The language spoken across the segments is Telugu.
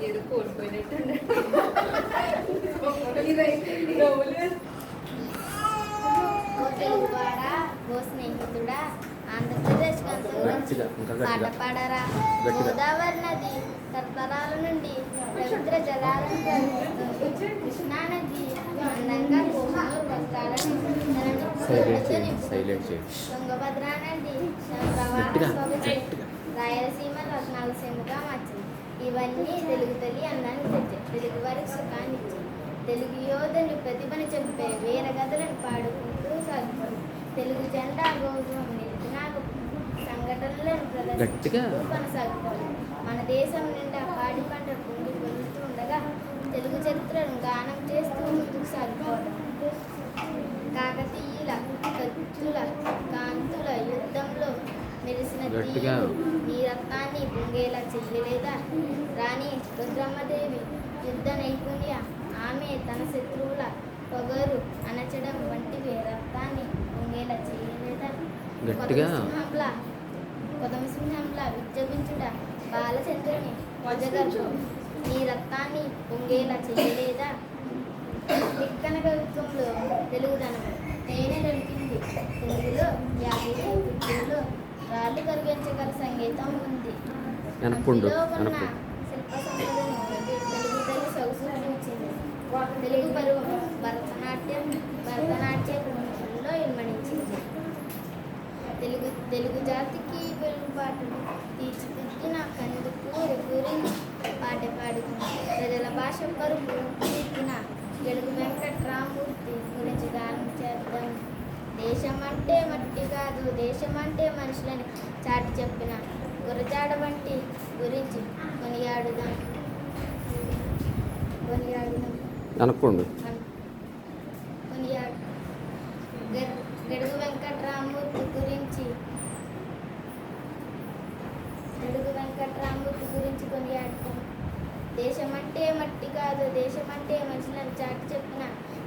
ఏదో కోల్పోయినట్టు తెలుగువాడా ఓ స్నేహితుడా ఆంధ్రప్రదేశ్ పాట పాడరా గోదావరి నది తరతరాల నుండి పవిత్ర జలాలను ప్రవహిస్తుంది. కృష్ణా నది అందంగా కోహినూరు వస్త్రాలను తుంగభద్ర నది ప్రవాహ రాయలసీమ రత్నాల సీమగా మార్చింది. ఇవన్నీ తెలుగు తల్లి అందాన్ని తెచ్చాయి, తెలుగు వారికి సుఖాన్ని ఇచ్చాయి. తెలుగు యోధుని ప్రతిభను చంపే వీర కథలను పాడుకుంటూ సాగుతుంది. తెలుగు జెండా గౌరవం నిలిపిన సంఘటనలను ప్రదర్శిస్తూ కొనసాగుతుంది. మన దేశం నిండా పాడి పంట పొంగి పొందుతూ ఉండగా తెలుగు చరిత్రను గానం చేస్తూ ముందుకు సాగిపోవడం. కాకతీయుల కత్తుల కాంతుల యుద్ధంలో మెరిసిన తీరు నీ రత్నాన్ని పొంగేలా చెయ్యలేదా? రాణి రుద్రమ్మదేవి యుద్ధ నైపుణ్య, ఆమె తన శత్రువుల పొగరు అణచడం వంటివి రక్తాన్ని పొంగేలా చేయలేదా? కొదమసింహంలా విజృంభించుట బాలచంద్రుని వజగర్భం నీ రక్తాన్ని పొంగేలా చేయలేదా? తిక్కన కవిత్వంలో తెలుగుదనం తేనె నలిపింది. తెలుగులో 50 కృతుల్లో రాళ్ళు కరిగించగల సంగీతం ఉంది. అందులో ఉన్న శిల్ప సంపదను తెలుగు తల్లి సొగసు చూపించింది. తెలుగు పరువం భరతనాట్య ప్రముఖుల్లో ఇమ్మడించింది. తెలుగు జాతికి వెలుగుబాటును తీర్చిదిద్దిన కందుకూరి గురించి పాట పాడుకుంది. ప్రజల భాష కరుపు తీర్చిన గెలుగు వెంకట్రామూర్తి గురించి గానం చేద్దాం. దేశం అంటే మట్టి కాదు, దేశం అంటే మనుషులని చాటి చెప్పిన గురజాడ వంటి గురించి కొనియాడుదాం. అనుకోండి గెలుగు వెంకట్రామూర్తి గురించి కొనియాడుతాం. దేశం అంటే మట్టి కాదు, దేశం అంటే మనుషులను చాటి చెప్పిన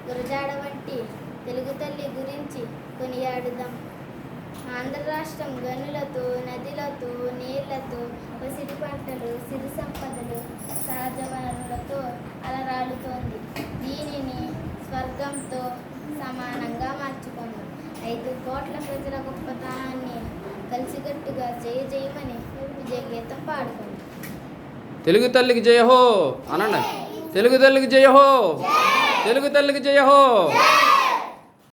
గురజాడ వంటి తెలుగు తల్లి గురించి కొనియాడుదాం. ఆంధ్ర రాష్ట్రం గనులతో, నదులతో, నీళ్లతో, పసిడి పంటలు, సిరి సంపదలు, సహజ వనరులతో అలరాలుతోంది. దీనిని స్వర్గంతో సమానంగా మార్చుకుందాం. 5 కోట్ల ప్రజల గొప్పతనాన్ని కలిసికట్టుగా జయ జయమని విజయ గీతం పాడుకుందాం. తెలుగు తల్లికి జయ హో అనండి. తెలుగు తల్లికి జయ హో, తెలుగు తల్లికి జయ హో.